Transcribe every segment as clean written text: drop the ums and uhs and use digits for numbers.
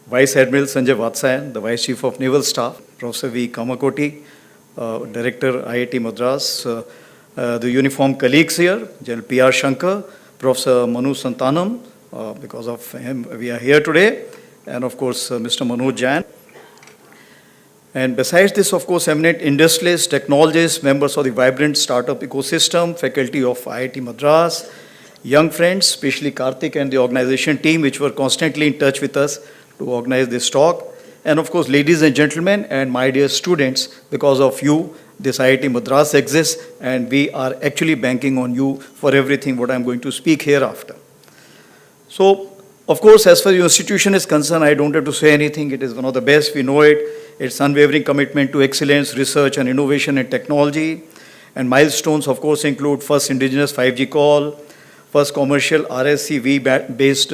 Vice Admiral Sanjay Vatsayan, the Vice Chief of Naval Staff, Professor V. Kamakoti, Director IIT-Madras, the uniformed colleagues here, General P.R. Shankar, Professor Manu Santanam, because of him we are here today, and of course Mr. Manoj Jain. And besides this, of course, eminent industrialists, technologists, members of the vibrant startup ecosystem, faculty of IIT-Madras, young friends, especially Karthik and the organization team, which were constantly in touch with us to organize this talk. And of course, ladies and gentlemen, and my dear students, because of you, this IIT-Madras exists, and we are actually banking on you for everything what I'm going to speak hereafter. So, of course, as far as your institution is concerned, I don't have to say anything. It is one of the best, we know it. Its unwavering commitment to excellence, research and innovation and technology. And milestones, of course, include first indigenous 5G call, first commercial RSCV-based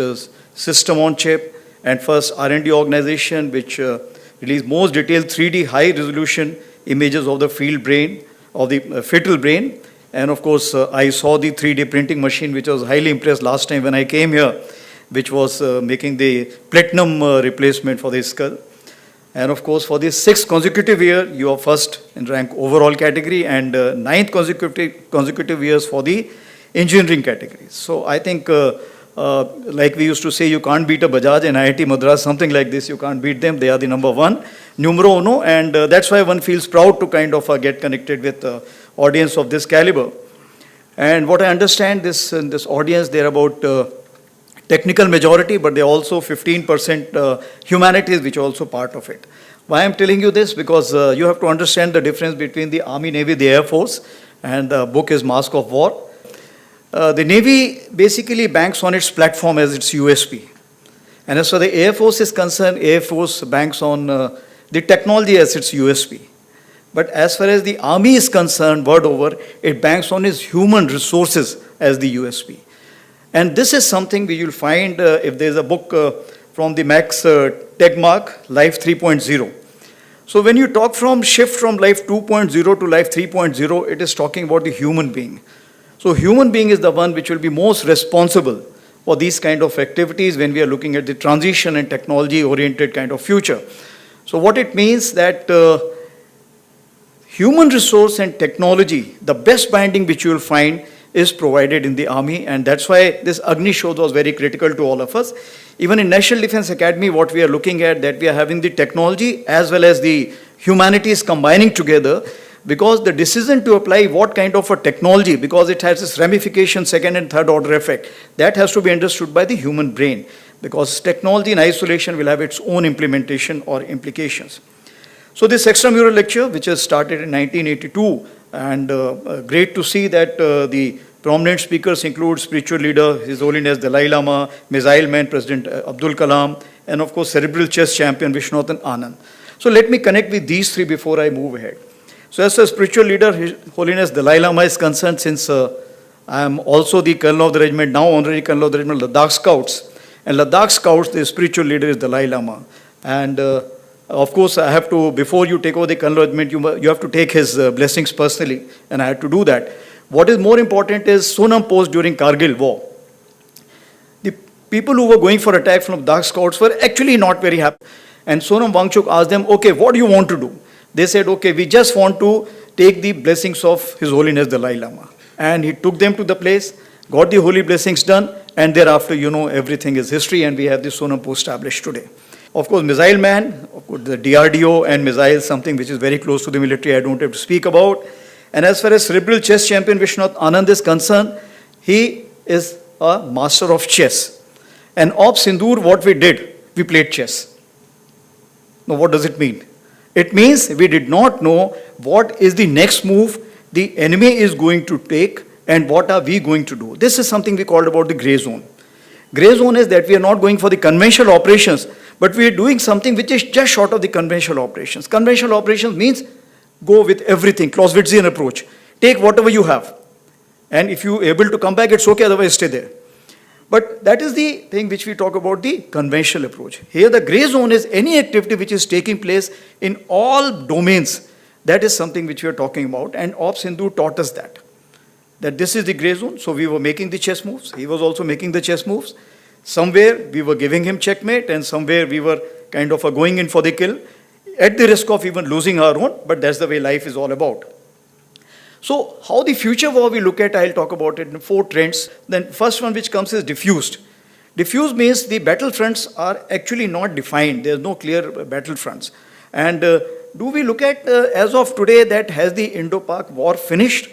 system on chip, and first R&D organization which released most detailed 3D high-resolution images of the field brain, of the fetal brain. And of course, I saw the 3D printing machine, which I was highly impressed last time when I came here, which was making the platinum replacement for the skull. And of course, for the 6th consecutive year, you are first in rank overall category, and 9th consecutive years for the engineering categories. So I think, like we used to say, you can't beat a Bajaj and IIT-Madras, something like this, you can't beat them. They are the number one, numero uno, and that's why one feels proud to kind of get connected with audience of this caliber. And what I understand, in this audience, they're about technical majority, but they're also 15% humanities, which are also part of it. Why I'm telling you this? Because you have to understand the difference between the Army, Navy, the Air Force, and the book is Mask of War. The Navy basically banks on its platform as its USP. And as far as the Air Force is concerned, Air Force banks on the technology as its USP. But as far as the Army is concerned, word over, it banks on its human resources as the USP. And this is something we will find if there's a book from the Max Tegmark, Life 3.0. So when you talk from shift from Life 2.0 to Life 3.0, it is talking about the human being. So human being is the one which will be most responsible for these kind of activities when we are looking at the transition and technology-oriented kind of future. So what it means that human resource and technology, the best binding which you will find is provided in the Army, and that's why this Agni Shodh was very critical to all of us. Even in National Defense Academy, what we are looking at, that we are having the technology as well as the humanities combining together, because the decision to apply what kind of a technology, because it has this ramification, second and third order effect, that has to be understood by the human brain, because technology in isolation will have its own implementation or implications. So this extramural lecture, which has started in 1982, and great to see that the prominent speakers include spiritual leader, His Holiness Dalai Lama, Missile Man President Abdul Kalam, and of course cerebral chess champion Viswanathan Anand. So let me connect with these three before I move ahead. So as a spiritual leader, His Holiness Dalai Lama is concerned, since I am also the Colonel of the Regiment, now Honorary Colonel of the Regiment, Ladakh Scouts. And Ladakh Scouts, the spiritual leader is Dalai Lama. And of course, I have to, before you take over the Colonel Regiment, you have to take his blessings personally, and I had to do that. What is more important is Sonam Post during Kargil war. The people who were going for attack from Ladakh Scouts were actually not very happy. And Sonam Wangchuk asked them, okay, what do you want to do? They said, okay, we just want to take the blessings of His Holiness Dalai Lama. And he took them to the place, got the holy blessings done, and thereafter, you know, everything is history, and we have the Sonam Post established today. Of course, Missile Man, of course, the DRDO and missiles, something which is very close to the military, I don't have to speak about. And as far as cerebral chess champion Viswanathan Anand is concerned, he is a master of chess. And of Sindur, what we did, we played chess. Now, what does it mean? It means we did not know what is the next move the enemy is going to take and what are we going to do. This is something we called about the gray zone. Gray zone is that we are not going for the conventional operations, but we are doing something which is just short of the conventional operations. Conventional operations means go with everything, Clausewitzian approach. Take whatever you have. And if you are able to come back, it's okay, otherwise stay there. But that is the thing which we talk about, the conventional approach. Here the gray zone is any activity which is taking place in all domains. That is something which we are talking about, and Operation Sindoor taught us that this is the gray zone. So we were making the chess moves. He was also making the chess moves. Somewhere we were giving him checkmate, and somewhere we were kind of going in for the kill, at the risk of even losing our own, but that's the way life is all about. So how the future war we look at, I'll talk about it in 4 trends. Then first one which comes is diffused. Diffused means the battlefronts are actually not defined. There's no clear battlefronts. And do we look at, as of today, that has the Indo-Pak war finished?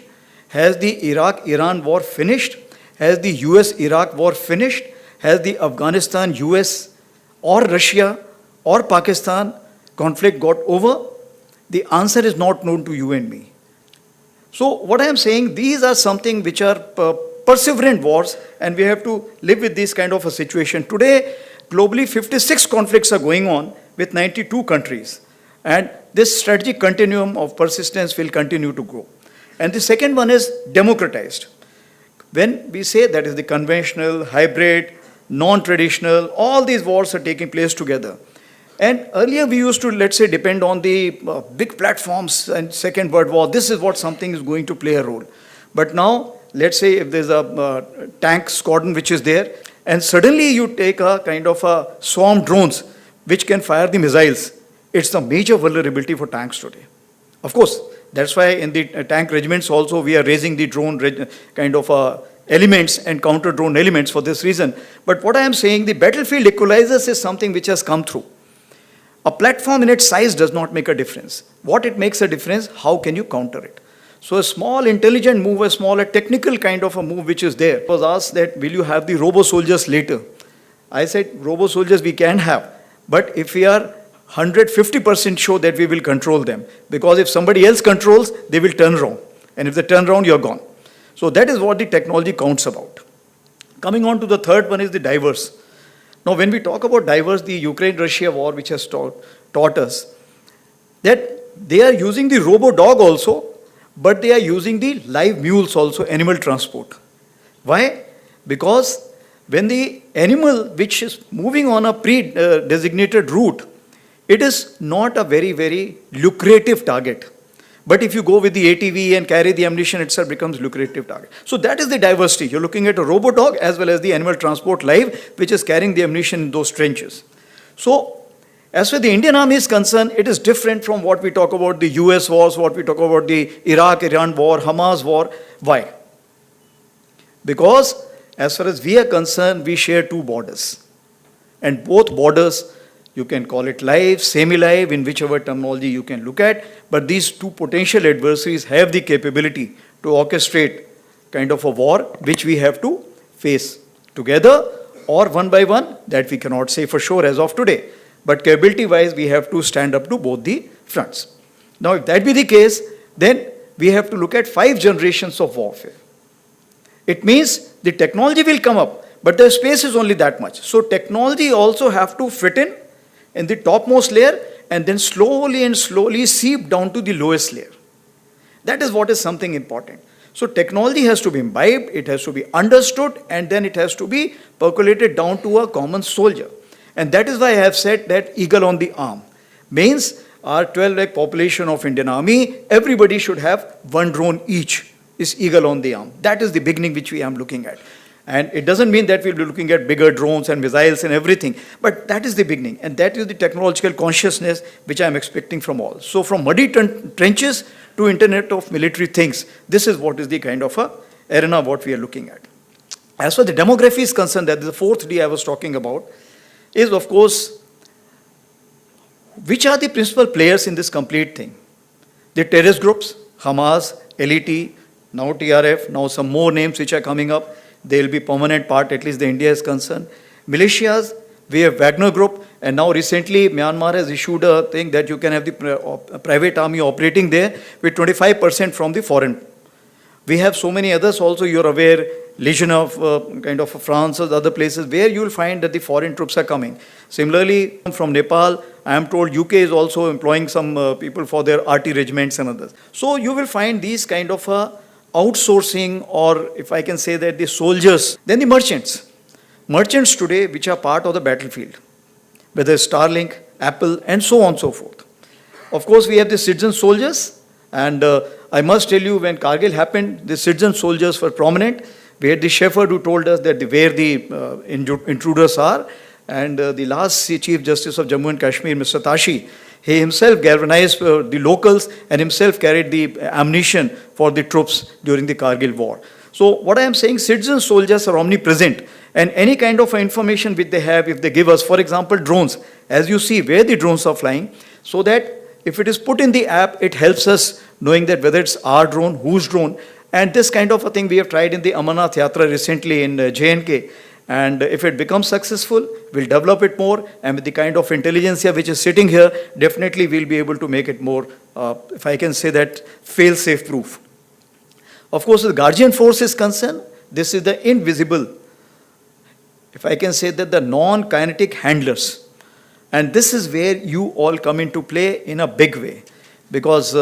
Has the Iraq-Iran war finished? Has the US-Iraq war finished? Has the Afghanistan-US or Russia or Pakistan conflict got over? The answer is not known to you and me. So what I am saying, these are something which are perseverant wars, and we have to live with this kind of a situation. Today, globally, 56 conflicts are going on with 92 countries. And this strategic continuum of persistence will continue to grow. And the second one is democratized. When we say that is the conventional, hybrid, non-traditional, all these wars are taking place together. And earlier we used to, let's say, depend on the big platforms and Second World War. This is what something is going to play a role. But now, let's say if there's a tank squadron which is there, and suddenly you take a kind of a swarm drones which can fire the missiles. It's a major vulnerability for tanks today. Of course, that's why in the tank regiments also we are raising the drone kind of elements and counter drone elements for this reason. But what I am saying, the battlefield equalizers is something which has come through. A platform in its size does not make a difference. What it makes a difference, how can you counter it? So a small intelligent move, a smaller technical kind of a move which is there. I was asked that, will you have the robo-soldiers later? I said, robo-soldiers we can have, but if we are 150% sure that we will control them. Because if somebody else controls, they will turn around. And if they turn around, you're gone. So that is what the technology counts about. Coming on to the third one is the diverse. Now, when we talk about diverse, the Ukraine-Russia war, which has taught us that they are using the robo-dog also, but they are using the live mules also, animal transport. Why? Because when the animal which is moving on a pre-designated route, it is not a very, very lucrative target. But if you go with the ATV and carry the ammunition, itself becomes lucrative target. So that is the diversity. You're looking at a robo-dog as well as the animal transport live, which is carrying the ammunition in those trenches. So as far as the Indian Army is concerned, it is different from what we talk about the US wars, what we talk about the Iraq-Iran war, Hamas war. Why? Because as far as we are concerned, we share 2 borders. And both borders, you can call it live, semi-live, in whichever terminology you can look at. But these 2 potential adversaries have the capability to orchestrate kind of a war which we have to face together or one by one. That we cannot say for sure as of today. But capability-wise, we have to stand up to both the fronts. Now, if that be the case, then we have to look at 5 generations of warfare. It means the technology will come up, but the space is only that much. So technology also have to fit in the topmost layer and then slowly and slowly seep down to the lowest layer. That is what is something important. So technology has to be imbibed, it has to be understood, and then it has to be percolated down to a common soldier. And that is why I have said that eagle on the arm. Means our 12 lakh population of Indian Army, everybody should have 1 drone each, is eagle on the arm. That is the beginning which we are looking at. And it doesn't mean that we'll be looking at bigger drones and missiles and everything, but that is the beginning. And that is the technological consciousness which I'm expecting from all. So from muddy trenches to Internet of military things, this is what is the kind of a arena what we are looking at. As far as the demography is concerned, that is the 4th D I was talking about, is of course, which are the principal players in this complete thing? The terrorist groups, Hamas, LET, now TRF, now some more names which are coming up. They will be permanent part, at least the India is concerned. Militias, we have Wagner Group, and now recently Myanmar has issued a thing that you can have the private army operating there with 25% from the foreign. We have so many others also, you're aware, Legion of kind of France or other places where you will find that the foreign troops are coming. Similarly, from Nepal, I am told UK is also employing some people for their RT regiments and others. So you will find these kind of outsourcing, or if I can say that the soldiers, then the merchants. Merchants today which are part of the battlefield, whether Starlink, Apple and so on and so forth. Of course, we have the citizen soldiers, and I must tell you, when Kargil happened, the citizen soldiers were prominent. We had the shepherd who told us that where the intruders are, And the last Chief Justice of Jammu and Kashmir, Mr. Tashi, he himself galvanized the locals and himself carried the ammunition for the troops during the Kargil war. So what I am saying, citizen soldiers are omnipresent, and any kind of information which they have, if they give us, for example, drones, as you see where the drones are flying, so that if it is put in the app, it helps us knowing that whether it's our drone, whose drone, and this kind of a thing we have tried in the Amarnath Yatra recently in J&K. And if it becomes successful, we'll develop it more, and with the kind of intelligence here which is sitting here, definitely we'll be able to make it more, if I can say that, fail-safe proof. Of course, the guardian force is concerned, this is the invisible, if I can say that, the non-kinetic handlers. And this is where you all come into play in a big way. Because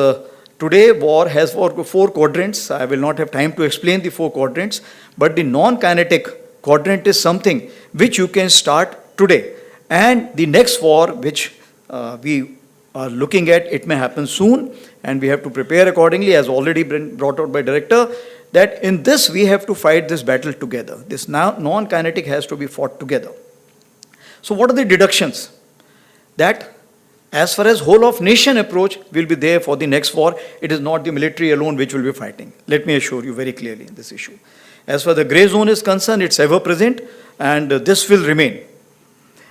today war has four quadrants. I will not have time to explain the four quadrants, but the non-kinetic quadrant is something which you can start today. And the next war, which we are looking at, it may happen soon, and we have to prepare accordingly, as already been brought out by Director, that in this we have to fight this battle together. This non-kinetic has to be fought together. So what are the deductions? That as far as whole of nation approach will be there for the next war, it is not the military alone which will be fighting. Let me assure you very clearly in this issue. As far as the grey zone is concerned, it's ever present, and this will remain.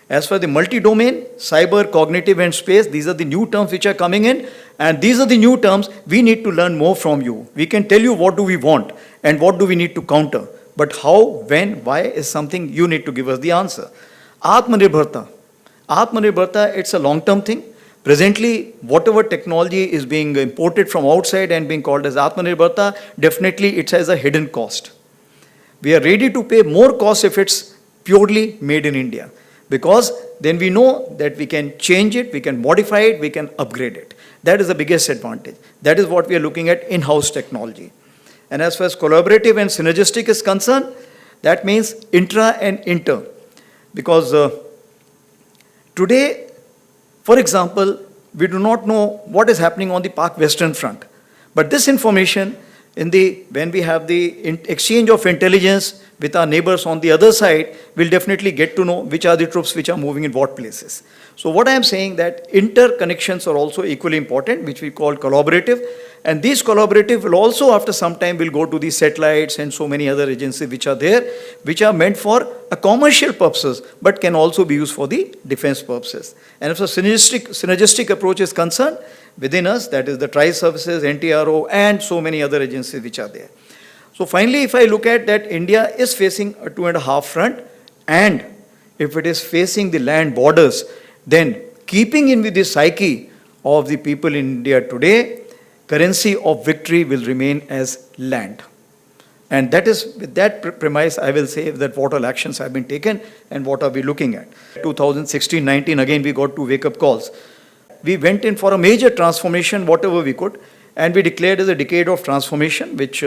As for the multi-domain, cyber, cognitive and space, these are the new terms which are coming in, and these are the new terms we need to learn more from you. We can tell you what do we want and what do we need to counter, but how, when, why is something you need to give us the answer. Atmanirbharta. Atmanirbharta, it's a long-term thing. Presently, whatever technology is being imported from outside and being called as Atmanirbharta, definitely it has a hidden cost. We are ready to pay more cost if it's purely made in India, because then we know that we can change it, we can modify it, we can upgrade it. That is the biggest advantage. That is what we are looking at, in-house technology. And as far as collaborative and synergistic is concerned, that means intra and inter. Because today, for example, we do not know what is happening on the Pak Western Front. But this information, when we have the exchange of intelligence with our neighbors on the other side, we'll definitely get to know which are the troops which are moving in what places. So what I am saying, that interconnections are also equally important, which we call collaborative. And these collaborative will also, after some time, will go to the satellites and so many other agencies which are there, which are meant for a commercial purposes, but can also be used for the defense purposes. And if a synergistic approach is concerned, within us, that is the tri-services, NTRO, and so many other agencies which are there. So finally, if I look at that, India is facing a 2.5 front, and if it is facing the land borders, then keeping in with the psyche of the people in India today, currency of victory will remain as land. And that is, with that premise, I will say that what all actions have been taken and what are we looking at. 2016-19, again, we got two wake-up calls. We went in for a major transformation, whatever we could, and we declared as a decade of transformation, which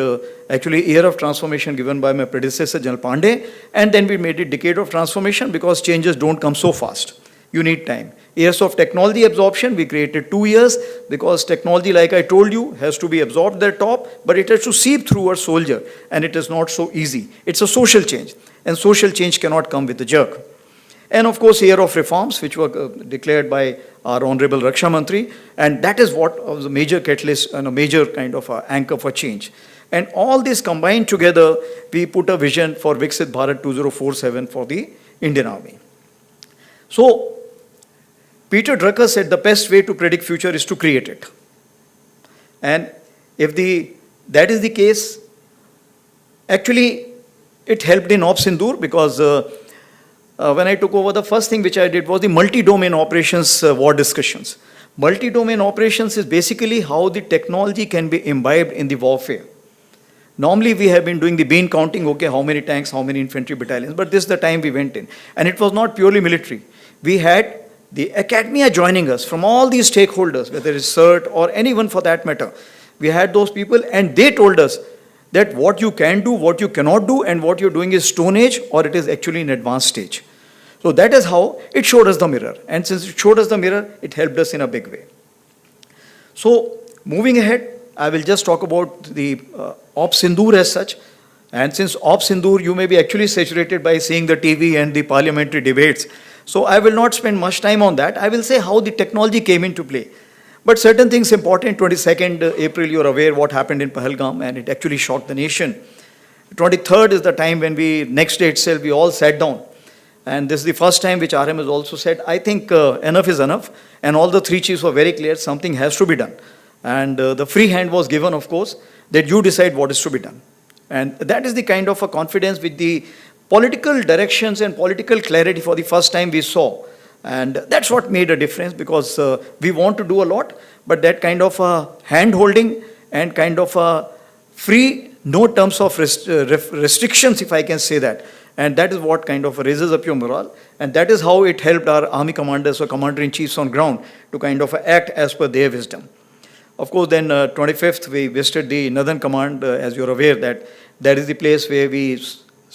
actually year of transformation given by my predecessor, General Pandey, and then we made it decade of transformation because changes don't come so fast. You need time. Years of technology absorption, we created 2 years, because technology, like I told you, has to be absorbed at the top, but it has to seep through a soldier, and it is not so easy. It's a social change, and social change cannot come with a jerk. And of course, year of reforms, which were declared by our Honorable Raksha Mantri, and that is what was a major catalyst and a major kind of anchor for change. And all this combined together, we put a vision for Viksit Bharat 2047 for the Indian Army. So, Peter Drucker said the best way to predict future is to create it. And if that is the case, actually, it helped in Operation Sindoor, because when I took over, the first thing which I did was the multi-domain operations war discussions. Multi-domain operations is basically how the technology can be imbibed in the warfare. Normally, we have been doing the bean counting, okay, how many tanks, how many infantry battalions, but this is the time we went in. And it was not purely military. We had the academia joining us from all these stakeholders, whether it's CERT or anyone for that matter. We had those people, and they told us that what you can do, what you cannot do, and what you're doing is Stone Age, or it is actually in advanced stage. So that is how it showed us the mirror. And since it showed us the mirror, it helped us in a big way. So moving ahead, I will just talk about the Operation Sindoor as such. And since Operation Sindoor, you may be actually saturated by seeing the TV and the parliamentary debates. So I will not spend much time on that. I will say how the technology came into play. But certain things important. 22nd April, you're aware what happened in Pahalgam, and it actually shocked the nation. 23rd is the time when next day itself, we all sat down. And this is the first time which RM has also said, I think enough is enough. And all the three chiefs were very clear, something has to be done. And the free hand was given, of course, that you decide what is to be done. And that is the kind of a confidence with the political directions and political clarity for the first time we saw. And that's what made a difference, because we want to do a lot, but that kind of hand-holding and kind of free, no terms of restrictions, if I can say that. And that is what kind of raises up your morale. And that is how it helped our army commanders or commander-in-chiefs on ground to kind of act as per their wisdom. Of course, then 25th, we visited the Northern Command, as you're aware, that is the place where we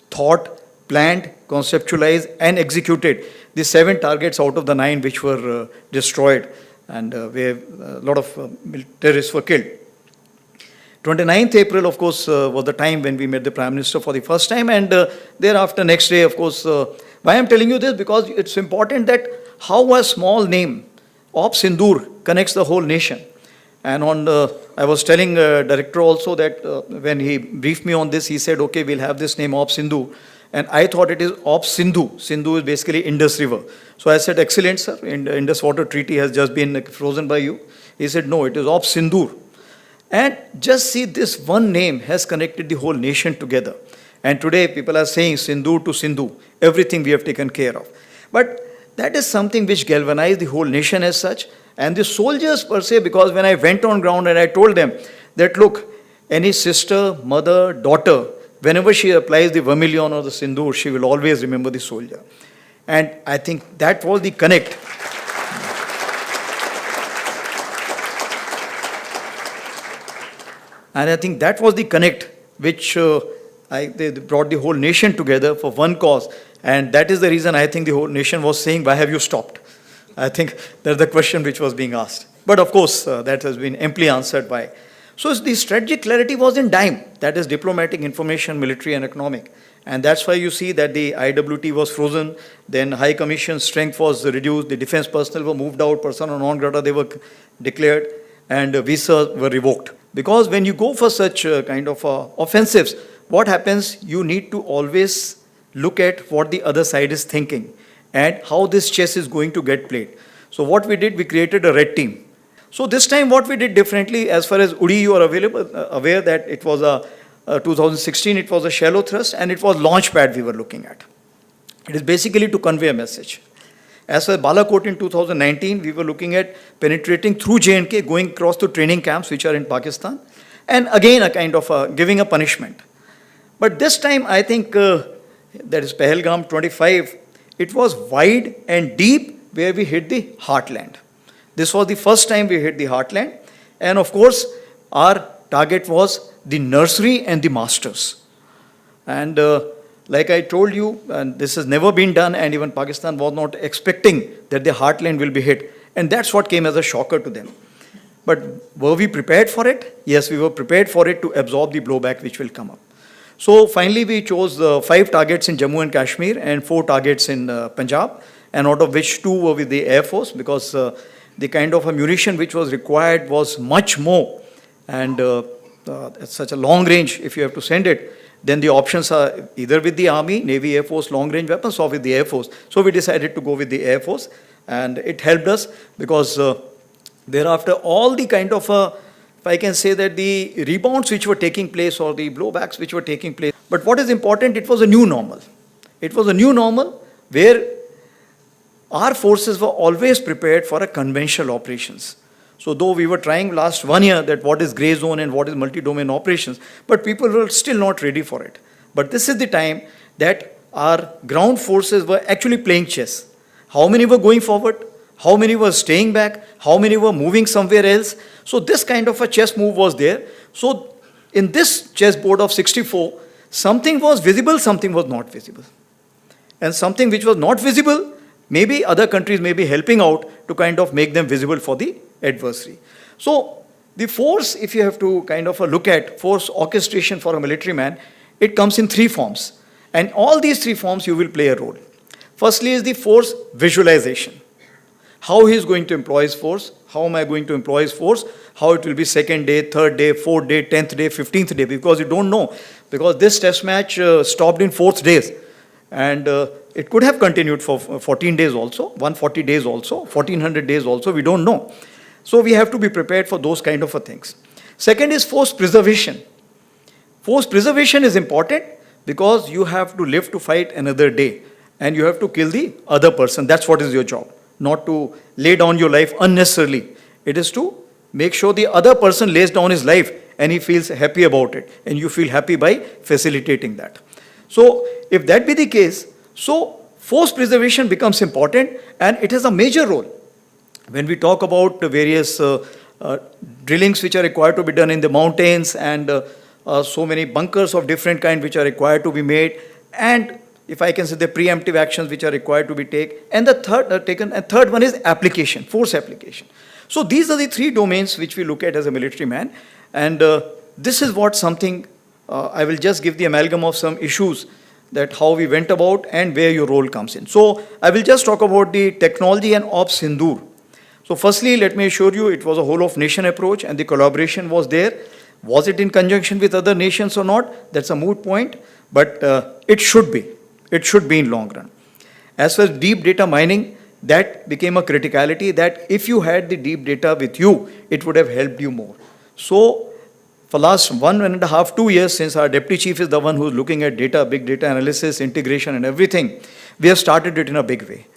thought, planned, conceptualized, and executed the 7 targets out of the 9 which were destroyed, and where a lot of terrorists were killed. 29th April, of course, was the time when we met the Prime Minister for the first time, and thereafter, next day, of course, why I'm telling you this, because it's important that how a small name, Op Sindoor, connects the whole nation. And I was telling director also that when he briefed me on this, he said, okay, we'll have this name Op Sindhu. And I thought it is Op Sindhu. Sindhu is basically Indus River. So I said, excellent, sir. Indus Water Treaty has just been frozen by you. He said, no, it is Op Sindoor. And just see, this one name has connected the whole nation together. And today people are saying Sindoor to Sindhu. Everything we have taken care of. But that is something which galvanized the whole nation as such. And the soldiers per se, because when I went on ground and I told them that, look, any sister, mother, daughter, whenever she applies the vermilion or the sindoor, she will always remember the soldier. And I think that was the connect. And I think that was the connect which they brought the whole nation together for one cause. And that is the reason I think the whole nation was saying, why have you stopped? I think that's the question which was being asked. But of course, that has been amply answered by. So the strategic clarity was in dime. That is diplomatic, information, military, and economic. And that's why you see that the IWT was frozen, then High Commission strength was reduced, the defense personnel were moved out, persona non grata they were declared, and visas were revoked. Because when you go for such kind of offensives, what happens? You need to always look at what the other side is thinking and how this chess is going to get played. So what we did, we created a red team. So this time what we did differently, as far as Uri, you are aware that it was 2016, it was a shallow thrust, and it was launch pad we were looking at. It is basically to convey a message. As for Balakot in 2019, we were looking at penetrating through J&K, going across to training camps which are in Pakistan, and again a kind of giving a punishment. But this time I think, that is Pahalgam 25, it was wide and deep where we hit the heartland. This was the first time we hit the heartland. And of course, our target was the nursery and the masters. And like I told you, and this has never been done, and even Pakistan was not expecting that the heartland will be hit. And that's what came as a shocker to them. But were we prepared for it? Yes, we were prepared for it to absorb the blowback which will come up. So finally, we chose 5 targets in Jammu and Kashmir and 4 targets in Punjab, and out of which 2 were with the Air Force, because the kind of ammunition which was required was much more. And at such a long range, if you have to send it, then the options are either with the Army, Navy, Air Force, long range weapons, or with the Air Force. So we decided to go with the Air Force, and it helped us because thereafter all the kind of if I can say that the rebounds which were taking place or the blowbacks which were taking place. But what is important, it was a new normal. It was a new normal where our forces were always prepared for a conventional operations. So though we were trying last 1 year that what is grey zone and what is multi-domain operations, but people were still not ready for it. But this is the time that our ground forces were actually playing chess. How many were going forward? How many were staying back? How many were moving somewhere else? So this kind of a chess move was there. So in this chessboard of 64, something was visible, something was not visible. And something which was not visible, maybe other countries may be helping out to kind of make them visible for the adversary. So the force, if you have to kind of look at force orchestration for a military man, it comes in 3 forms. And all these 3 forms you will play a role. Firstly is the force visualization. How he is going to employ his force, how am I going to employ his force, how it will be second day, third day, fourth day, 10th day, 15th day, because you don't know. Because this test match stopped in 4th days. And it could have continued for 14 days also, 140 days also, 1400 days also, we don't know. So we have to be prepared for those kind of things. Second is force preservation. Force preservation is important because you have to live to fight another day and you have to kill the other person. That's what is your job. Not to lay down your life unnecessarily. It is to make sure the other person lays down his life and he feels happy about it. And you feel happy by facilitating that. So if that be the case, so force preservation becomes important and it has a major role. When we talk about the various drillings which are required to be done in the mountains and so many bunkers of different kind which are required to be made, and if I can say the preemptive actions which are required to be taken, and the third one is application, force application. So these are the 3 domains which we look at as a military man, and this is what something I will just give the amalgam of some issues that how we went about and where your role comes in. So I will just talk about the technology and Operation Sindoor. So firstly, let me assure you, it was a whole of nation approach and the collaboration was there. Was it in conjunction with other nations or not? That's a moot point, but it should be. It should be in long run. As far as deep data mining, that became a criticality that if you had the deep data with you, it would have helped you more. So for last 1.5, 2 years, since our deputy chief is the one who's looking at data, big data analysis, integration and everything, we have started it in a big way.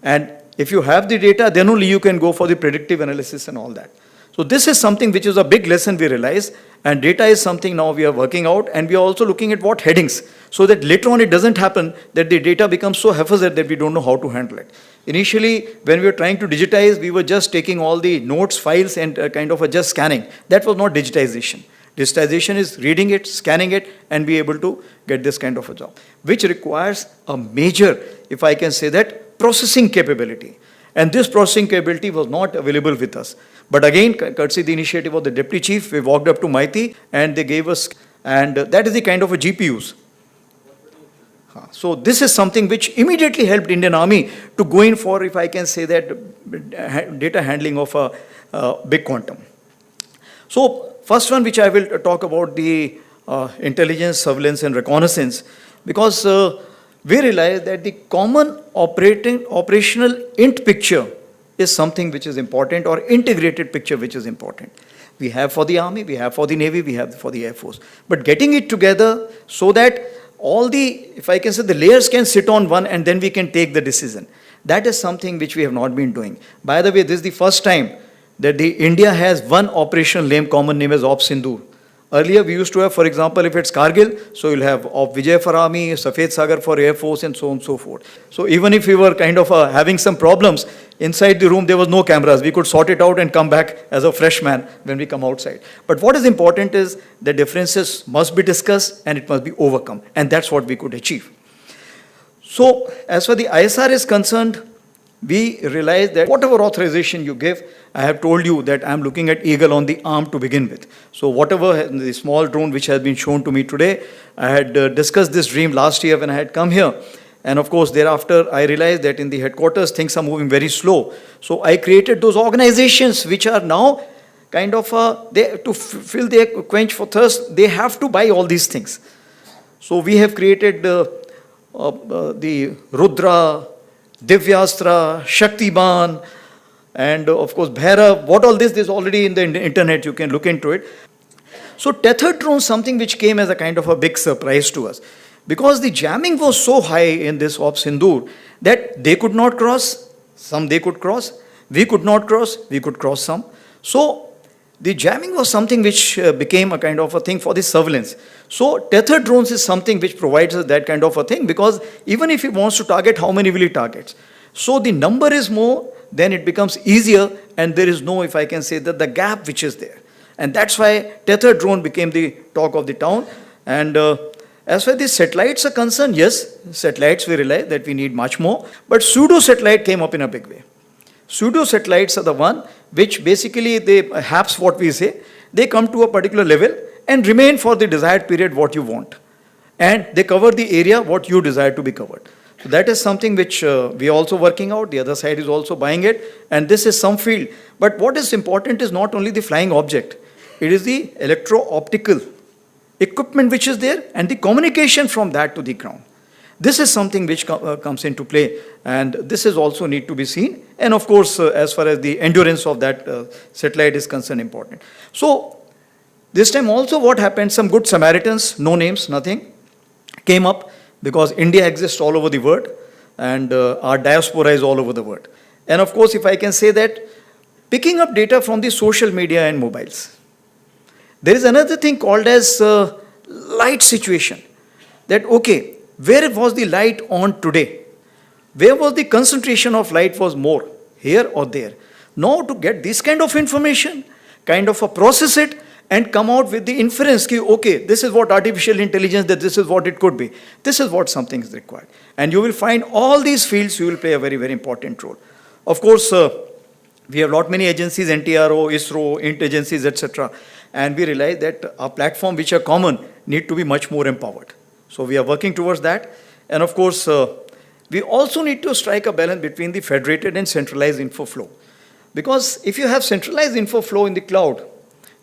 And if you have the data, then only you can go for the predictive analysis and all that. So this is something which is a big lesson we realize, and data is something now we are working out, and we are also looking at what headings, so that later on it doesn't happen that the data becomes so haphazard that we don't know how to handle it. Initially, when we were trying to digitize, we were just taking all the notes, files, and kind of just scanning. That was not digitization. Digitization is reading it, scanning it, and be able to get this kind of a job, which requires a major, if I can say that, processing capability. And this processing capability was not available with us. But again, courtesy the initiative of the deputy chief, we walked up to MIT and they gave us, and that is the kind of a GPUs. So this is something which immediately helped Indian Army to go in for, if I can say that, data handling of a big quantum. So first one which I will talk about the intelligence, surveillance and reconnaissance, because we realize that the common operational int picture is something which is important, or integrated picture which is important. We have for the Army, we have for the Navy, we have for the Air Force. But getting it together so that all the, if I can say, the layers can sit on one and then we can take the decision. That is something which we have not been doing. By the way, this is the first time that India has one operational name, common name as Operation Sindoor. Earlier we used to have, for example, if it's Kargil, so you'll have Op Vijay for Army, Safed Sagar for Air Force, and so on and so forth. So even if we were kind of having some problems, inside the room there was no cameras. We could sort it out and come back as a fresh man when we come outside. But what is important is the differences must be discussed and it must be overcome. And that's what we could achieve. So as far the ISR is concerned, we realize that whatever authorization you give, I have told you that I'm looking at Eagle on the arm to begin with. So whatever the small drone which has been shown to me today, I had discussed this dream last year when I had come here. And of course, thereafter, I realized that in the headquarters, things are moving very slow. So I created those organizations which are now kind of, to fill their quench for thirst, they have to buy all these things. So we have created the Rudra, Divyastra, Shaktiban, and of course Bhairav. What all this is already in the internet, you can look into it. So tethered drone is something which came as a kind of a big surprise to us, because the jamming was so high in this Operation Sindoor that they could not cross, some they could cross, we could not cross, we could cross some. So the jamming was something which became a kind of a thing for the surveillance. So tethered drones is something which provides us that kind of a thing, because even if he wants to target, how many will he target? So the number is more, then it becomes easier, and there is no, if I can say that, the gap which is there. And that's why tethered drone became the talk of the town. And as far as the satellites are concerned, yes, satellites we realize that we need much more, but pseudo-satellite came up in a big way. Pseudo-satellites are the one which basically they, perhaps what we say, they come to a particular level and remain for the desired period what you want. And they cover the area what you desire to be covered. So that is something which we are also working out. The other side is also buying it. And this is some field. But what is important is not only the flying object. It is the electro-optical equipment which is there and the communication from that to the ground. This is something which comes into play, and this is also need to be seen. And of course, as far as the endurance of that satellite is concerned, important. So this time also what happened, some good Samaritans, no names, nothing, came up, because India exists all over the world, and our diaspora is all over the world. And of course, if I can say that, picking up data from the social media and mobiles. There is another thing called as light situation. That, okay, where was the light on today? Where was the concentration of light was more, here or there? Now to get this kind of information, kind of process it, and come out with the inference, ki, okay, this is what artificial intelligence, that this is what it could be. This is what something is required. And you will find all these fields, you will play a very, very important role. Of course, we have lot many agencies, NTRO, ISRO, INT agencies, etc. And we realize that our platform which are common need to be much more empowered. So we are working towards that. And of course, we also need to strike a balance between the federated and centralized info flow. Because if you have centralized info flow in the cloud,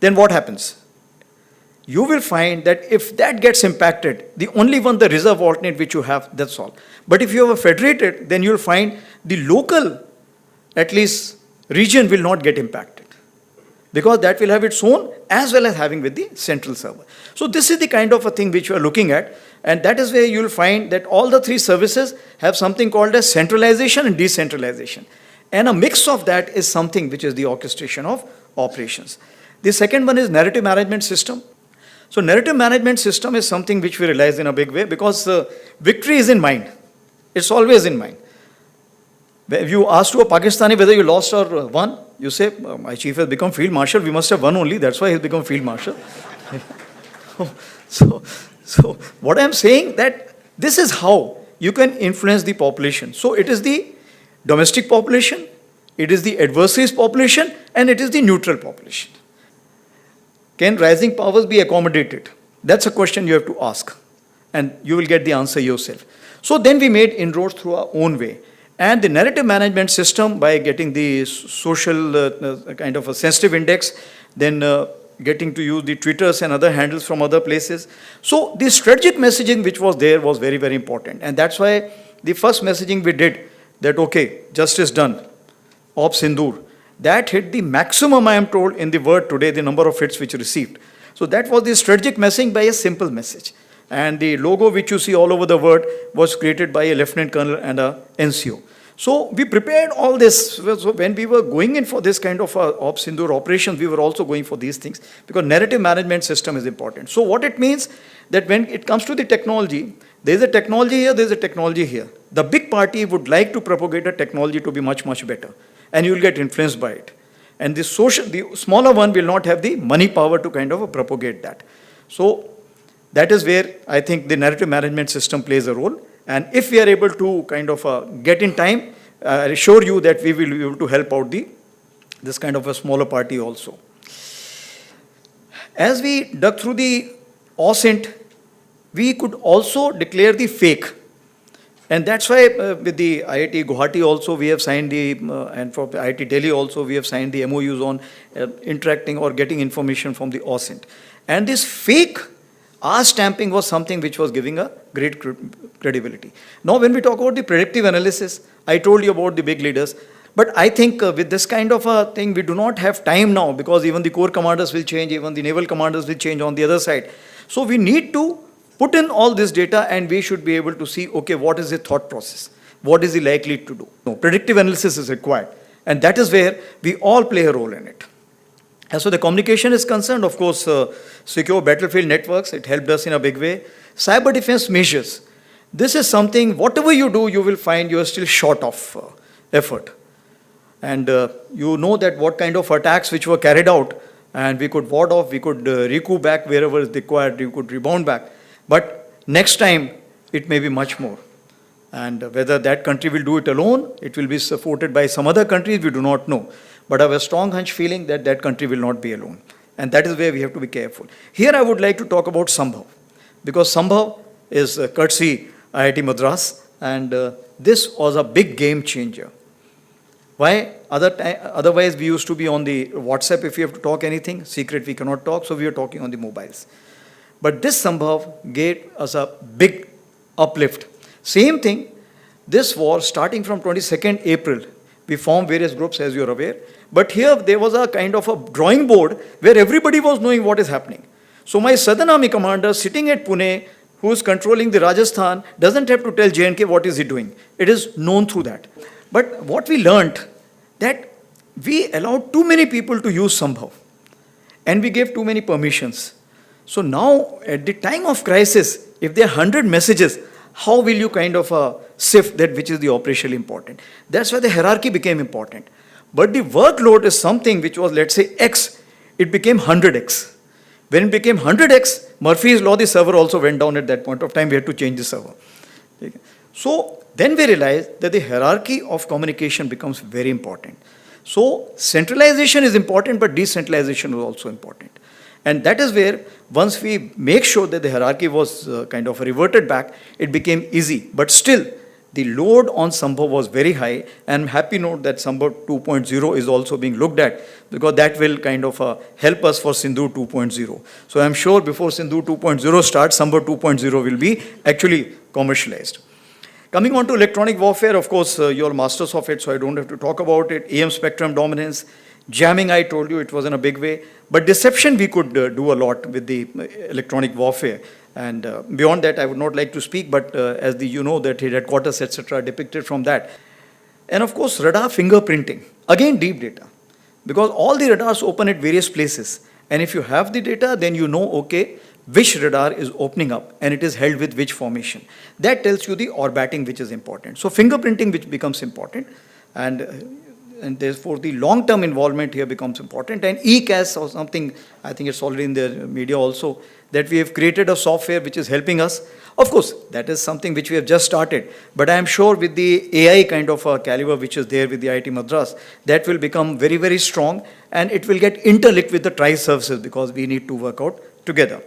then what happens? You will find that if that gets impacted, the only one, the reserve alternate which you have, that's all. But if you have a federated, then you'll find the local, at least region, will not get impacted. Because that will have its own as well as having with the central server. So this is the kind of a thing which you are looking at, and that is where you will find that all the three services have something called as centralization and decentralization. And a mix of that is something which is the orchestration of operations. The second one is narrative management system. So narrative management system is something which we realize in a big way, because victory is in mind. It's always in mind. If you ask to a Pakistani whether you lost or won, you say, my chief has become field marshal, we must have won only, that's why he's become field marshal. So what I'm saying, that this is how you can influence the population. So it is the domestic population, it is the adversaries population, and it is the neutral population. Can rising powers be accommodated? That's a question you have to ask, and you will get the answer yourself. So then we made inroads through our own way. And the narrative management system, by getting the social kind of a sensitive index, then getting to use the Twitters and other handles from other places. So the strategic messaging which was there was very, very important. And that's why the first messaging we did, that okay, justice done, Operation Sindoor, that hit the maximum, I am told, in the world today, the number of hits which received. So that was the strategic messaging by a simple message. And the logo which you see all over the world was created by a lieutenant colonel and a NCO. So we prepared all this. So when we were going in for this kind of Operation Sindoor operations, we were also going for these things, because narrative management system is important. So what it means, that when it comes to the technology, there is a technology here, there is a technology here. The big party would like to propagate a technology to be much, much better, and you will get influenced by it. And the smaller one will not have the money power to kind of propagate that. So that is where I think the narrative management system plays a role. And if we are able to kind of get in time, I assure you that we will be able to help out this kind of a smaller party also. As we dug through the OSINT, we could also declare the fake. And that's why with the IIT Guwahati also we have signed and for IIT Delhi also we have signed the MOUs on interacting or getting information from the OSINT. And this fake stamping was something which was giving a great credibility. Now when we talk about the predictive analysis, I told you about the big leaders, but I think with this kind of a thing, we do not have time now, because even the corps commanders will change, even the naval commanders will change on the other side. So we need to put in all this data, and we should be able to see, okay, what is the thought process? What is he likely to do? No, predictive analysis is required, and that is where we all play a role in it. As for the communication is concerned, of course, secure battlefield networks, it helped us in a big way. Cyber defense measures. This is something, whatever you do, you will find you are still short of effort. And you know that what kind of attacks which were carried out, and we could ward off, we could recoup back wherever is required, you could rebound back. But next time, it may be much more. And whether that country will do it alone, it will be supported by some other countries, we do not know. But I have a strong hunch feeling that that country will not be alone. And that is where we have to be careful. Here I would like to talk about Sambhav, because Sambhav is courtesy IIT-Madras, And this was a big game changer. Why? Otherwise, we used to be on the WhatsApp if we have to talk anything. Secret, we cannot talk, so we are talking on the mobiles. But this Sambhav gave us a big uplift. Same thing, this war, starting from 22nd April, we formed various groups, as you are aware. But here, there was a kind of a drawing board where everybody was knowing what is happening. So my Southern Army commander sitting at Pune, who is controlling the Rajasthan, doesn't have to tell J&K what is he doing. It is known through that. But what we learned, that we allowed too many people to use Sambhav. And we gave too many permissions. So now, at the time of crisis, if there are 100 messages, how will you kind of sift that which is the operationally important? That's why the hierarchy became important. But the workload is something which was, let's say, X. It became 100X. When it became 100X, Murphy's law, the server also went down at that point of time. We had to change the server. So then we realized that the hierarchy of communication becomes very important. So centralization is important, but decentralization is also important. And that is where, once we make sure that the hierarchy was kind of reverted back, it became easy. But still, the load on Sambhav was very high. And I'm happy to note that Sambhav 2.0 is also being looked at, because that will kind of help us for Sindur 2.0. So I'm sure before Sindur 2.0 starts, Sambhav 2.0 will be actually commercialized. Coming on to electronic warfare, of course, you're masters of it, so I don't have to talk about it. AM spectrum dominance. Jamming, I told you, it was in a big way. But deception, we could do a lot with the electronic warfare. And beyond that, I would not like to speak, but as you know, that headquarters, etc., depicted from that. And of course, radar fingerprinting. Again, deep data. Because all the radars open at various places. And if you have the data, then you know, okay, which radar is opening up and it is held with which formation. That tells you the orbiting, which is important. So fingerprinting, which becomes important. And therefore, the long-term involvement here becomes important. And ECAS or something, I think it's already in the media also, that we have created a software which is helping us. Of course, that is something which we have just started. But I am sure with the AI kind of caliber which is there with the IIT-Madras, that will become very, very strong. And it will get interlinked with the tri-services, because we need to work out together.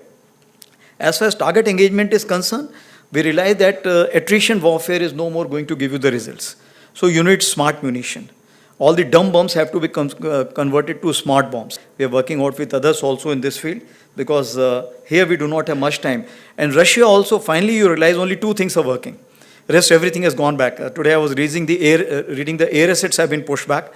As far as target engagement is concerned, we realize that attrition warfare is no more going to give you the results. So you need smart munition. All the dumb bombs have to be converted to smart bombs. We are working out with others also in this field, because here we do not have much time. And Russia also, finally you realize only two things are working. Rest everything has gone back. Today I was reading the air assets have been pushed back.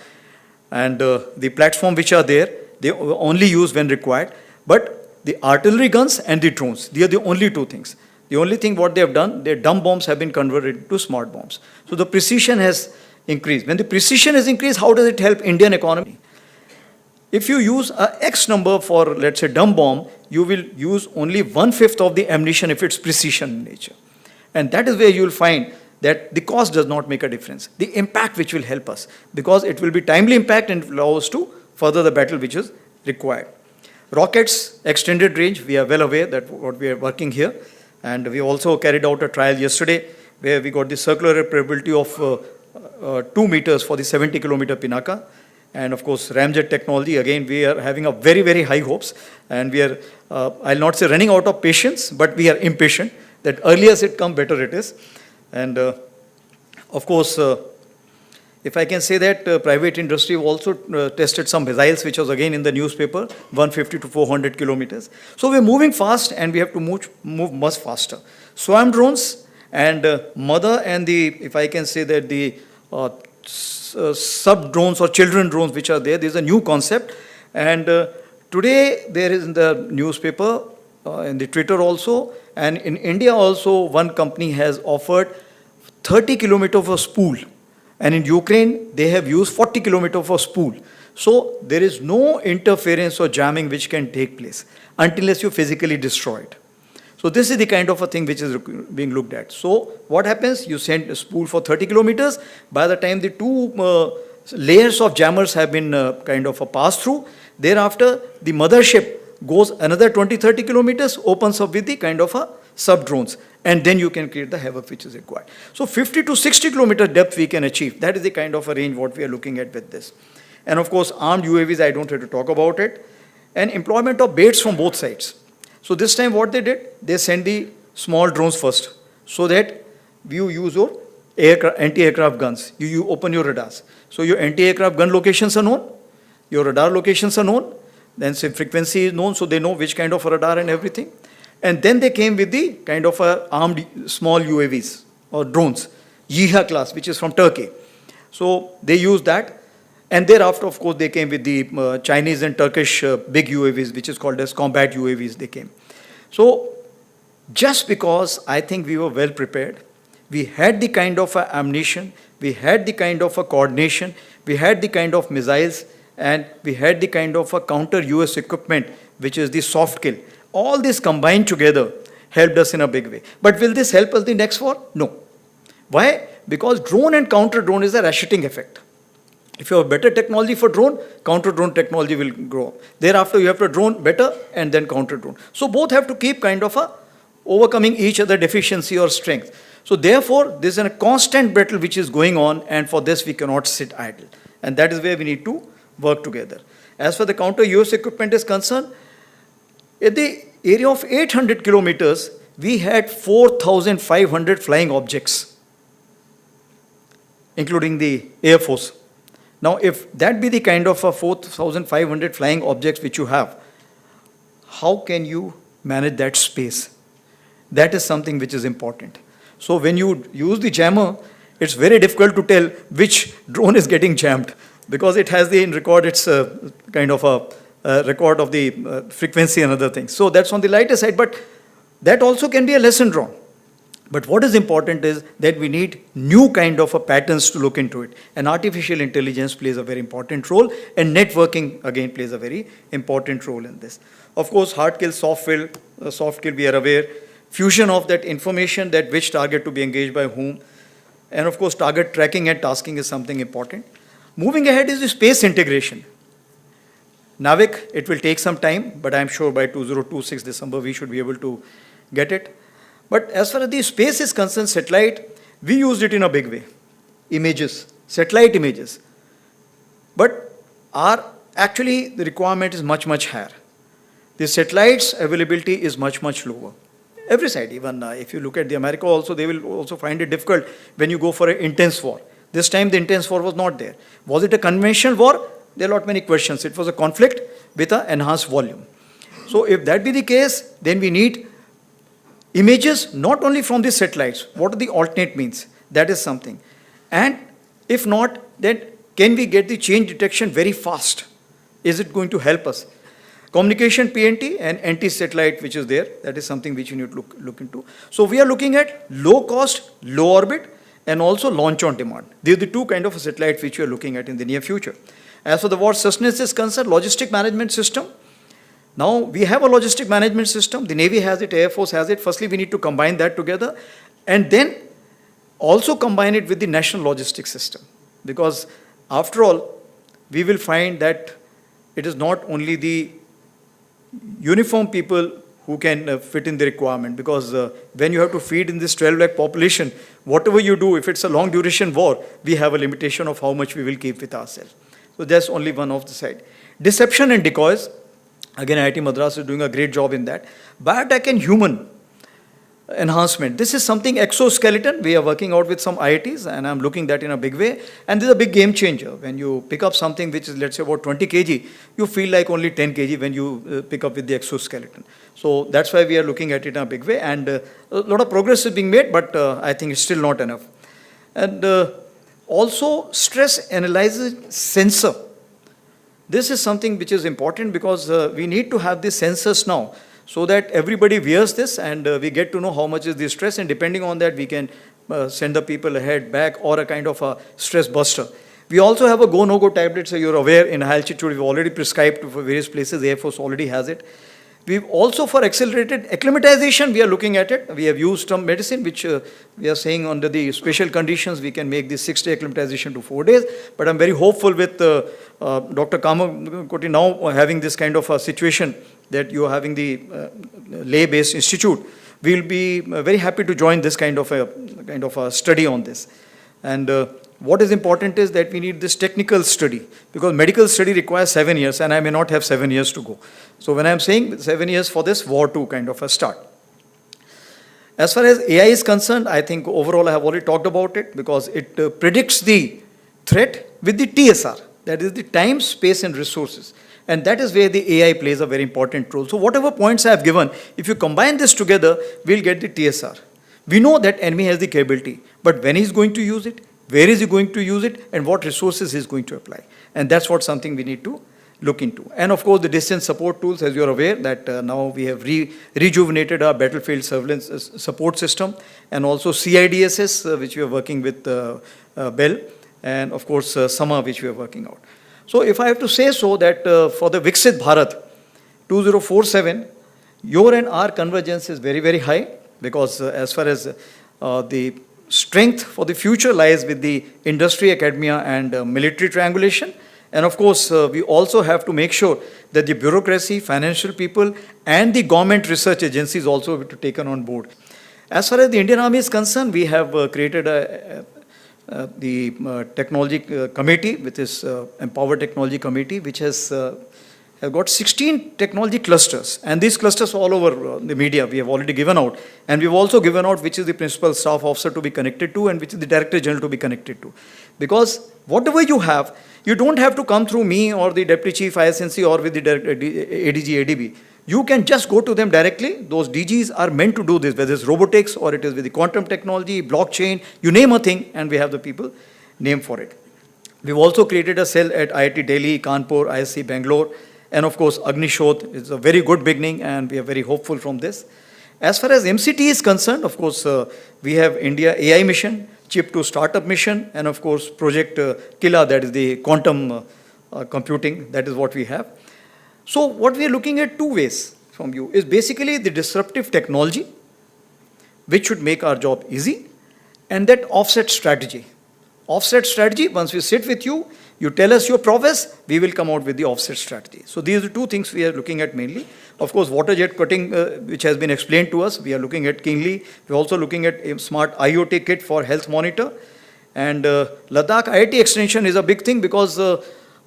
And the platform which are there, they only use when required. But the artillery guns and the drones, they are the only two things. The only thing what they have done, their dumb bombs have been converted to smart bombs. So the precision has increased. When the precision is increased, how does it help Indian economy? If you use a X number for, let's say, dumb bomb, you will use only 1/5 of the ammunition if it's precision in nature. And that is where you will find that the cost does not make a difference. The impact which will help us, because it will be timely impact and allow us to further the battle which is required. Rockets, extended range, we are well aware that what we are working here. And we also carried out a trial yesterday where we got the circular reparability of 2 meters for the 70-kilometer Pinaka. And of course, ramjet technology, again, we are having a very, very high hopes. And we are, I'll not say running out of patience, but we are impatient that earlier it comes, better it is. And of course, if I can say that private industry also tested some missiles, which was again in the newspaper, 150 to 400 kilometers. So we're moving fast and we have to move much faster. Swarm drones and mother and the, if I can say that the sub drones or children drones which are there, there's a new concept. And today there is in the newspaper, in the Twitter also, and in India also, one company has offered 30 kilometers of a spool. And in Ukraine, they have used 40 kilometers of a spool. So there is no interference or jamming which can take place unless you physically destroy it. So this is the kind of a thing which is being looked at. So what happens? You send a spool for 30 kilometers. By the time the two layers of jammers have been kind of passed through, thereafter the mothership goes another 20-30 kilometers, opens up with the kind of a sub-drones. And then you can create the havoc which is required. So 50 to 60 kilometer depth we can achieve. That is the kind of a range what we are looking at with this. And of course, armed UAVs, I don't have to talk about it. And employment of baits from both sides. So this time what they did, they sent the small drones first, so that you use your anti-aircraft guns. You open your radars. So your anti-aircraft gun locations are known, your radar locations are known, then say frequency is known, so they know which kind of a radar and everything. And then they came with the kind of armed small UAVs or drones, Yiha class, which is from Turkey. So they used that. And thereafter, of course, they came with the Chinese and Turkish big UAVs, which is called as combat UAVs, they came. So just because I think we were well prepared, we had the kind of ammunition, we had the kind of coordination, we had the kind of missiles, and we had the kind of counter US equipment, which is the soft kill. All this combined together helped us in a big way. But will this help us the next war? No. Why? Because drone and counter drone is a ratcheting effect. If you have better technology for drone, counter drone technology will grow up. Thereafter, you have to drone better and then counter drone. So both have to keep kind of overcoming each other deficiency or strength. So therefore, this is a constant battle which is going on, and for this we cannot sit idle. And that is where we need to work together. As far the counter US equipment is concerned, in the area of 800 kilometers, we had 4,500 flying objects, including the Air Force. Now, if that be the kind of 4,500 flying objects which you have, how can you manage that space? That is something which is important. So when you use the jammer, it's very difficult to tell which drone is getting jammed, because it has the in record, it's kind of a record of the frequency and other things. So that's on the lighter side, but that also can be a lesson drawn. But what is important is that we need new kind of patterns to look into it. And artificial intelligence plays a very important role, and networking again plays a very important role in this. Of course, hard kill, soft kill, we are aware. Fusion of that information, that which target to be engaged by whom. And of course, target tracking and tasking is something important. Moving ahead is the space integration. NAVIC, it will take some time, but I'm sure by 2026 December, we should be able to get it. But as far as the space is concerned, satellite, we used it in a big way. Images, satellite images. But actually the requirement is much, much higher. The satellites availability is much, much lower. Every side, even if you look at the America also, they will also find it difficult when you go for an intense war. This time the intense war was not there. Was it a conventional war? There are not many questions. It was a conflict with an enhanced volume. So if that be the case, then we need images not only from the satellites. What are the alternate means? That is something. And if not, then can we get the change detection very fast? Is it going to help us? Communication PNT and anti-satellite which is there, that is something which you need to look into. So we are looking at low cost, low orbit, and also launch on demand. These are the two kind of satellites which we are looking at in the near future. As for the war sustenance is concerned, logistic management system. Now we have a logistic management system. The Navy has it, Air Force has it. Firstly, we need to combine that together, and then also combine it with the national logistics system. Because after all, we will find that it is not only the uniform people who can fit in the requirement, because when you have to feed in this 12 lakh population, whatever you do, if it's a long duration war, we have a limitation of how much we will keep with ourselves. So that's only one of the side. Deception and decoys, again IIT-Madras is doing a great job in that. Biotech and human enhancement. This is something exoskeleton. We are working out with some IITs, and I'm looking that in a big way. And this is a big game changer. When you pick up something which is, let's say, about 20 kg, you feel like only 10 kg when you pick up with the exoskeleton. So that's why we are looking at it in a big way. And a lot of progress is being made, but I think it's still not enough. And also stress analysis sensor. This is something which is important, because we need to have these sensors now, so that everybody wears this and we get to know how much is the stress, and depending on that we can send the people ahead, back, or a kind of a stress buster. We also have a go, no-go tablet, so you're aware in high altitude we've already prescribed for various places, Air Force already has it. We've also, for accelerated acclimatization, we are looking at it. We have used some medicine which we are saying under the special conditions we can make this 6-day acclimatization to 4 days. But I'm very hopeful with Dr. Kamakoti now having this kind of a situation that you are having the lay-based institute. We'll be very happy to join this kind of a study on this. And what is important is that we need this technical study, because medical study requires 7 years, and I may not have 7 years to go. So when I'm saying 7 years for this war to kind of a start. As far as AI is concerned, I think overall I have already talked about it because it predicts the threat with the TSR, that is the time, space, and resources. And that is where the AI plays a very important role. So whatever points I have given, if you combine this together, we'll get the TSR. We know that enemy has the capability, but when he's going to use it, where is he going to use it, and what resources he's going to apply. And that's what something we need to look into. And of course, the distance support tools, as you're aware, that now we have rejuvenated our battlefield surveillance support system, and also CIDSS, which we are working with Bell, and of course, SAMA, which we are working out. So if I have to say so, that for the Viksit Bharat 2047, your and our convergence is very, very high, because as far as the strength for the future lies with the industry, academia, and military triangulation. And of course, we also have to make sure that the bureaucracy, financial people, and the government research agencies also be taken on board. As far as the Indian Army is concerned, we have created the technology committee, which is Empower Technology Committee, which has got 16 technology clusters, and these clusters all over the media we have already given out, and we've also given out which is the principal staff officer to be connected to and which is the director general to be connected to. Because whatever you have, you don't have to come through me or the deputy chief ISNC or with the ADG, ADB. You can just go to them directly. Those DGs are meant to do this, whether it's robotics or it is with the quantum technology, blockchain, you name a thing, and we have the people name for it. We've also created a cell at IIT Delhi, Kanpur, ISC Bangalore, and of course, Agnishodh is a very good beginning, and we are very hopeful from this. As far as MCT is concerned, of course, we have India AI mission, Chip to Startup mission, and of course, Project Kila, that is the quantum computing, that is what we have. So what we are looking at two ways from you is basically the disruptive technology, which should make our job easy, and that offset strategy. Offset strategy, once we sit with you, you tell us your prowess, we will come out with the offset strategy. So these are two things we are looking at mainly. Of course, water jet cutting, which has been explained to us, we are looking at keenly. We're also looking at a smart IoT kit for health monitor. And Ladakh IIT extension is a big thing because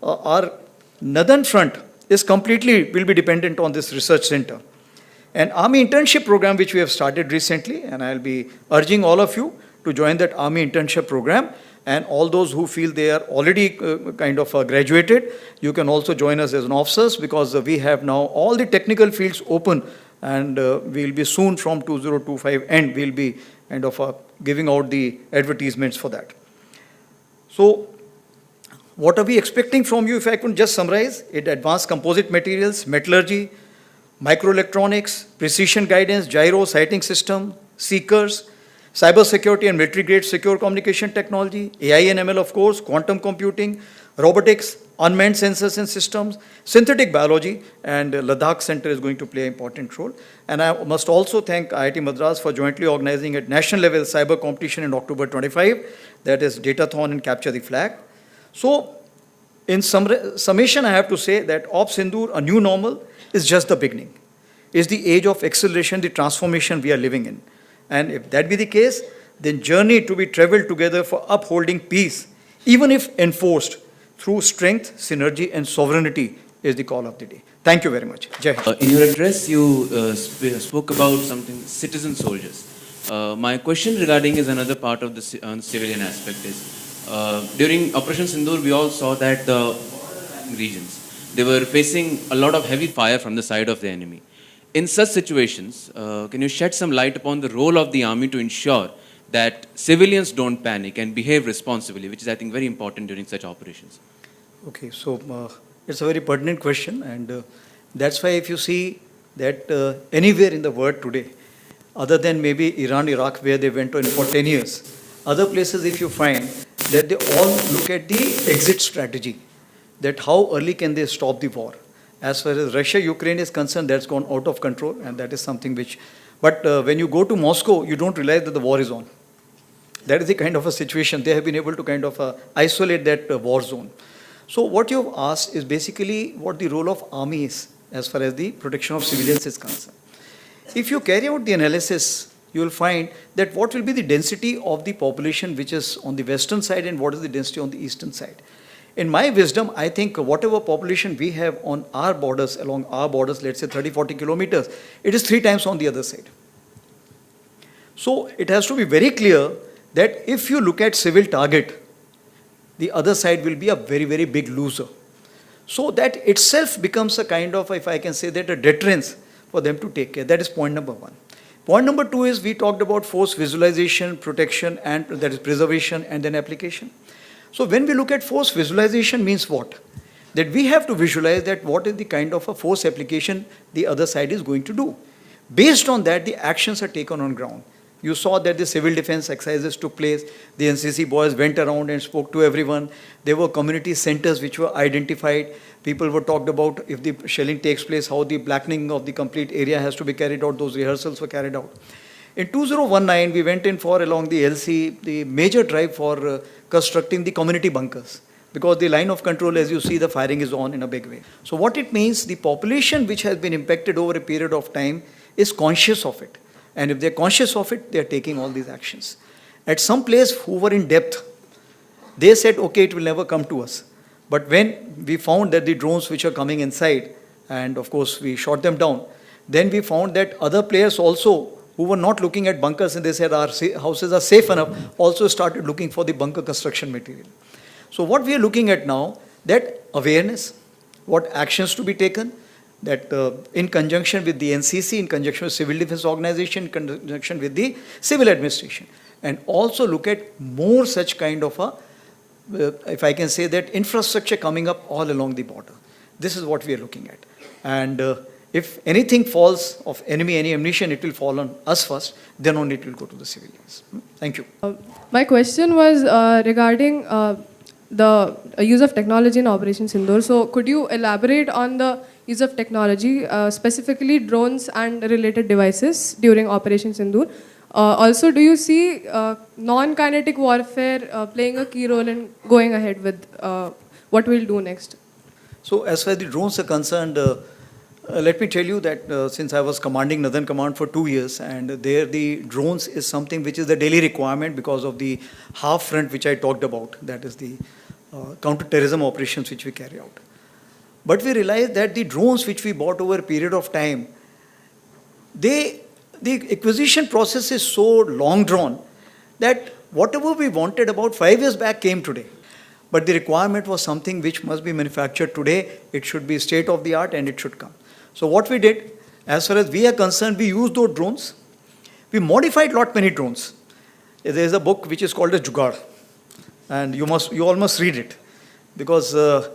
our northern front is completely, will be dependent on this research center. And Army internship program, which we have started recently, and I'll be urging all of you to join that Army internship program. And all those who feel they are already graduated, you can also join us as an officers, because we have now all the technical fields open, and we'll be soon from 2025 end, we'll be giving out the advertisements for that. So what are we expecting from you? If I could just summarize it: advanced composite materials, metallurgy, microelectronics, precision guidance, gyro sighting system, seekers, cyber security and military grade secure communication technology, AI and ML, of course, quantum computing, robotics, unmanned sensors and systems, synthetic biology, and Ladakh Center is going to play an important role. And I must also thank IIT-Madras for jointly organizing at national level cyber competition in October 25, that is Datathon and Capture the Flag. So in summation, I have to say that Operation Sindoor, a new normal, is just the beginning. It's the age of acceleration, the transformation we are living in. And if that be the case, then journey to be traveled together for upholding peace, even if enforced through strength, synergy, and sovereignty, is the call of the day. Thank you very much. Jai Hind. In your address, you spoke about something, citizen soldiers. My question regarding is another part of the civilian aspect is, during Operation Sindoor, we all saw that the regions, they were facing a lot of heavy fire from the side of the enemy. In such situations, can you shed some light upon the role of the army to ensure that civilians don't panic and behave responsibly, which is, I think, very important during such operations? Okay, so it's a very pertinent question, and that's why if you see that anywhere in the world today, other than maybe Iran, Iraq, where they went on for 10 years, other places if you find that they all look at the exit strategy, that how early can they stop the war. As far as Russia, Ukraine is concerned, that's gone out of control, and that is something which, but when you go to Moscow, you don't realize that the war is on. That is the kind of a situation. They have been able to isolate that war zone. So what you have asked is basically what the role of army is as far as the protection of civilians is concerned. If you carry out the analysis, you will find that what will be the density of the population which is on the western side and what is the density on the eastern side. In my wisdom, I think whatever population we have on our borders, along our borders, let's say 30-40 kilometers, it is 3 times on the other side. So it has to be very clear that if you look at civil target, the other side will be a very, very big loser. So that itself becomes a kind of, if I can say that, a deterrence for them to take care. That is point number one. Point number two is we talked about force visualization, protection, and that is preservation and then application. So when we look at force visualization means what? That we have to visualize that what is the kind of a force application the other side is going to do. Based on that, the actions are taken on ground. You saw that the civil defense exercises took place. The NCC boys went around and spoke to everyone. There were community centers which were identified. People were talked about if the shelling takes place, how the blackening of the complete area has to be carried out. Those rehearsals were carried out. In 2019, we went in for, along the LC, the major drive for constructing the community bunkers. Because the line of control, as you see, the firing is on in a big way. So what it means, the population which has been impacted over a period of time is conscious of it. And if they're conscious of it, they're taking all these actions. At some place who were in depth, they said, okay, it will never come to us. But when we found that the drones which are coming inside, and of course we shot them down, then we found that other players also who were not looking at bunkers and they said our houses are safe enough, also started looking for the bunker construction material. So what we are looking at now, that awareness, what actions to be taken, that in conjunction with the NCC, in conjunction with civil defense organization, in conjunction with the civil administration, and also look at more such kind of a, if I can say that, infrastructure coming up all along the border. This is what we are looking at. And if anything falls of enemy, any ammunition, it will fall on us first, then only it will go to the civilians. Thank you. My question was regarding the use of technology in Operation Sindoor. So could you elaborate on the use of technology, specifically drones and related devices during Operation Sindoor? Also, do you see non-kinetic warfare playing a key role in going ahead with what we'll do next? So as far as the drones are concerned, let me tell you that since I was commanding Northern Command for 2 years, and there the drones is something which is the daily requirement because of the half front which I talked about, that is the counter-terrorism operations which we carry out. But we realized that the drones which we bought over a period of time, the acquisition process is so long drawn that whatever we wanted about 5 years back came today. But the requirement was something which must be manufactured today. It should be state of the art and it should come. So what we did, as far as we are concerned, we used those drones. We modified lot many drones. There is a book which is called as Jugaad, and you all must read it because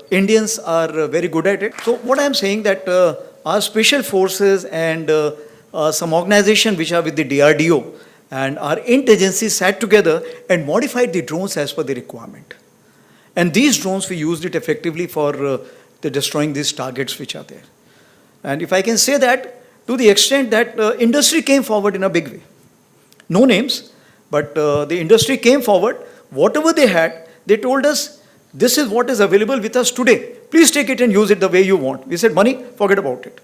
Indians are very good at it. So what I am saying that our special forces and some organization which are with the DRDO and our intelligence sat together and modified the drones as per the requirement. And these drones, we used it effectively for the destroying these targets which are there. And if I can say that, to the extent that industry came forward in a big way. No names, but the industry came forward. Whatever they had, they told us, this is what is available with us today. Please take it and use it the way you want. We said, money, forget about it.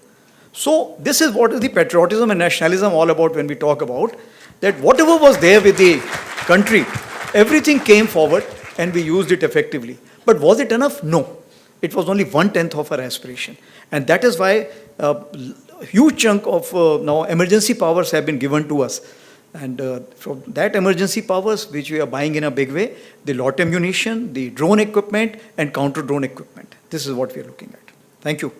So this is what is the patriotism and nationalism all about when we talk about that whatever was there with the country, everything came forward and we used it effectively. But was it enough? No. It was only 1/10 of our aspiration. And that is why a huge chunk of now emergency powers have been given to us. And from that emergency powers, which we are buying in a big way, the lot ammunition, the drone equipment, and counter-drone equipment. This is what we are looking at. Thank you.